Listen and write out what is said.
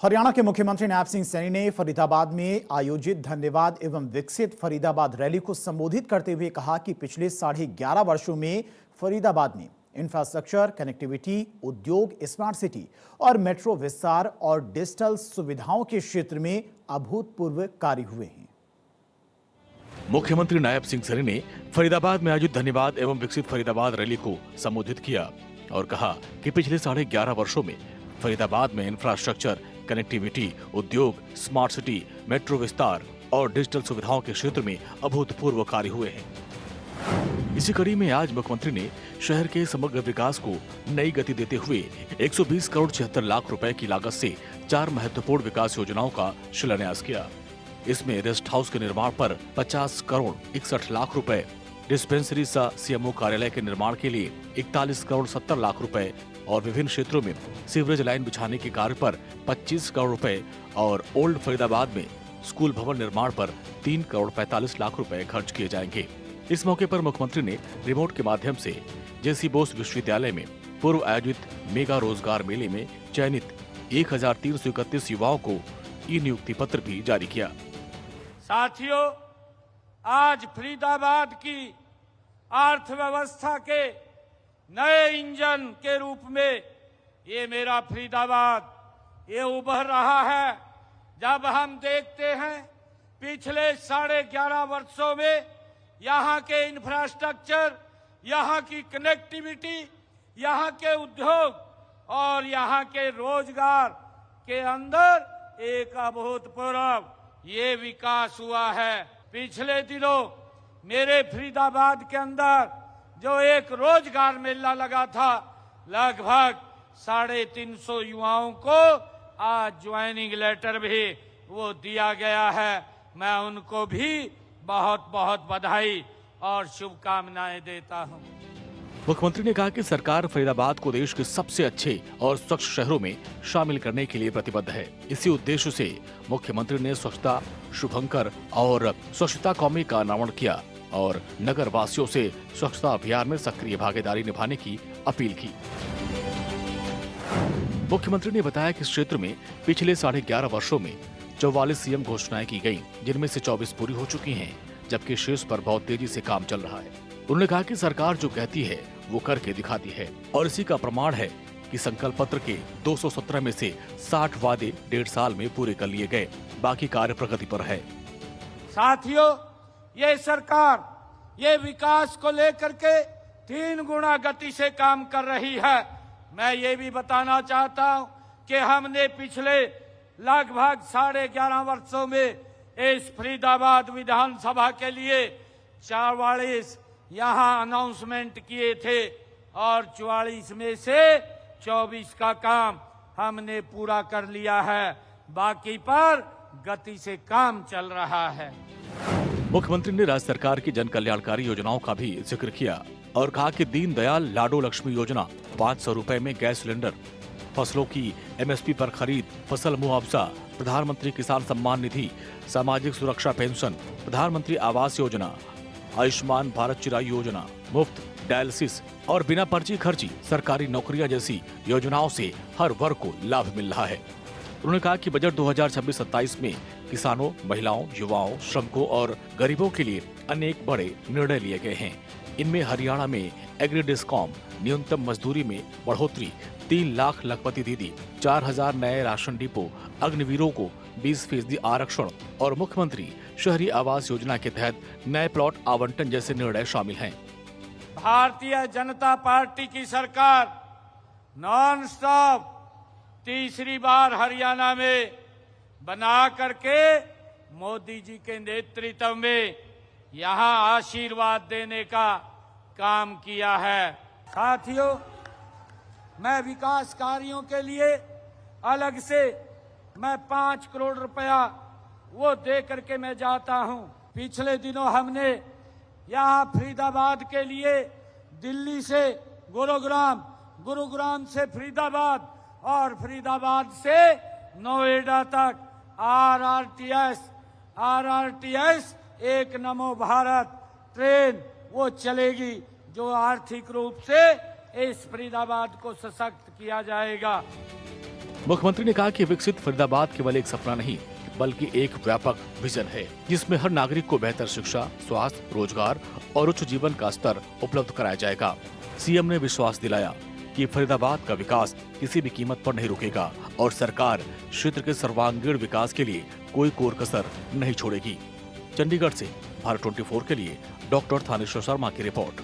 हरियाणा के मुख्यमंत्री नायब सिंह सैनी ने फरीदाबाद में आयोजित धन्यवाद एवं विकसित फरीदाबाद रैली को संबोधित करते हुए कहा कि पिछले 11.5 वर्षों में फरीदाबाद में इंफ्रास्ट्रक्चर, कनेक्टिविटी, उद्योग, स्मार्ट सिटी और मेट्रो विस्तार और डिजिटल सुविधाओं के क्षेत्र में अभूतपूर्व कार्य हुए हैं। मुख्यमंत्री नायब सिंह सैनी ने फरीदाबाद में आयोजित धन्यवाद एवं विकसित फरीदाबाद रैली को संबोधित किया और कहा कि पिछले 11.5 वर्षों में फरीदाबाद में इंफ्रास्ट्रक्चर, कनेक्टिविटी, उद्योग, स्मार्ट सिटी, मेट्रो विस्तार और डिजिटल सुविधाओं के क्षेत्र में अभूतपूर्व कार्य हुए हैं। इसी कड़ी में आज मुख्यमंत्री ने शहर के समग्र विकास को नई गति देते हुए 120 करोड़ 76 लाख रुपए की लागत से 4 महत्वपूर्ण विकास योजनाओं का शिलान्यास किया। इसमें रेस्ट हाउस के निर्माण पर 50 करोड़ 61 लाख रुपए, डिस्पेंसरी सह सीएमओ कार्यालय के निर्माण के लिए 41 करोड़ 70 लाख रुपए और विभिन्न क्षेत्रों में सीवरेज लाइन बिछाने के कार्य पर 25 करोड़ रुपए और ओल्ड फरीदाबाद में स्कूल भवन निर्माण पर 3 करोड़ 45 लाख रुपए खर्च किए जाएंगे। इस मौके पर मुख्यमंत्री ने रिमोट के माध्यम से जेसी बोस विश्वविद्यालय में पूर्व आयोजित मेगा रोजगार मेले में चयनित 1331 युवाओं को ई नियुक्ति पत्र भी जारी किया। साथियों, आज फरीदाबाद की अर्थव्यवस्था के नए इंजन के रूप में ये मेरा फरीदाबाद ये उभर रहा है। जब हम देखते हैं पिछले 11.5 वर्षों में यहाँ के इंफ्रास्ट्रक्चर, यहाँ की कनेक्टिविटी, यहाँ के उद्योग और यहाँ के रोजगार के अंदर एक अभूतपूर्व ये विकास हुआ है। पिछले दिनों मेरे फरीदाबाद के अंदर जो एक रोजगार मेला लगा था, लगभग 350 युवाओं को आज ज्वाइनिंग लेटर भी वो दिया गया है। मैं उनको भी बहुत बहुत बधाई और शुभकामनाएं देता हूं। मुख्यमंत्री ने कहा कि सरकार फरीदाबाद को देश के सबसे अच्छे और स्वच्छ शहरों में शामिल करने के लिए प्रतिबद्ध है। इसी उद्देश्य से मुख्यमंत्री ने स्वच्छता शुभंकर और स्वच्छता कौमी का अनावरण किया और नगर वासियों से स्वच्छता अभियान में सक्रिय भागीदारी निभाने की अपील की। मुख्यमंत्री ने बताया कि इस क्षेत्र में पिछले 11.5 वर्षों में 44 सीएम घोषणाएं की गयी, जिनमें से 24 पूरी हो चुकी हैं, जबकि शेष पर बहुत तेजी से काम चल रहा है। उन्होंने कहा कि सरकार जो कहती है वो करके दिखाती है और इसी का प्रमाण है कि संकल्प पत्र के 217 में से 60 वादे 1.5 साल में पूरे कर लिए गए, बाकी कार्य प्रगति पर है। साथियों, ये सरकार ये विकास को लेकर के 3 गुना गति से काम कर रही है। मैं ये भी बताना चाहता हूं कि हमने पिछले लगभग 11.5 वर्षों में इस फरीदाबाद विधानसभा के लिए 44 यहाँ अनाउंसमेंट किए थे और 44 में से 24 का काम हमने पूरा कर लिया है, बाकी पर गति से काम चल रहा है। मुख्यमंत्री ने राज्य सरकार की जन कल्याणकारी योजनाओं का भी जिक्र किया और कहा कि दीनदयाल लाडो लक्ष्मी योजना 500 रुपए में गैस सिलेंडर, फसलों की एमएसपी पर खरीद, फसल मुआवजा, प्रधानमंत्री किसान सम्मान निधि, सामाजिक सुरक्षा पेंशन, प्रधानमंत्री आवास योजना, आयुष्मान भारत चिरायु योजना, मुफ्त डायलिसिस और बिना पर्ची खर्ची सरकारी नौकरियां जैसी योजनाओं से हर वर्ग को लाभ मिल रहा है। उन्होंने कहा कि बजट 2026-27 में किसानों, महिलाओं, युवाओं, श्रमिकों और गरीबों के लिए अनेक बड़े निर्णय लिए गए हैं। इनमें हरियाणा में एग्री डिस्कॉम, न्यूनतम मजदूरी में बढ़ोतरी, 3 लाख लखपति दीदी, 4000 नए राशन डिपो, अग्निवीरों को 20% आरक्षण और मुख्यमंत्री शहरी आवास योजना के तहत नए प्लॉट आवंटन जैसे निर्णय शामिल हैं। भारतीय जनता पार्टी की सरकार नॉन स्टॉप तीसरी बार हरियाणा में बना करके मोदी जी के नेतृत्व में यहाँ आशीर्वाद देने का काम किया है। साथियों, मैं विकास कार्यों के लिए अलग से मैं 5 करोड़ रुपया वो दे करके मैं जाता हूँ। पिछले दिनों हमने यहाँ फरीदाबाद के लिए दिल्ली से गुरुग्राम, गुरुग्राम से फरीदाबाद और फरीदाबाद से नोएडा तक आरआरटीएस एक नमो भारत ट्रेन वो चलेगी, जो आर्थिक रूप से इस फरीदाबाद को सशक्त किया जाएगा। मुख्यमंत्री ने कहा कि विकसित फरीदाबाद केवल एक सपना नहीं बल्कि एक व्यापक विजन है जिसमें हर नागरिक को बेहतर शिक्षा, स्वास्थ्य, रोजगार और उच्च जीवन का स्तर उपलब्ध कराया जाएगा। सीएम ने विश्वास दिलाया कि फरीदाबाद का विकास किसी भी कीमत पर नहीं रुकेगा और सरकार क्षेत्र के सर्वांगीण विकास के लिए कोई कोर कसर नहीं छोड़ेगी। चंडीगढ़ से भारत 24 के लिए डॉक्टर थानेश्वर शर्मा की रिपोर्ट।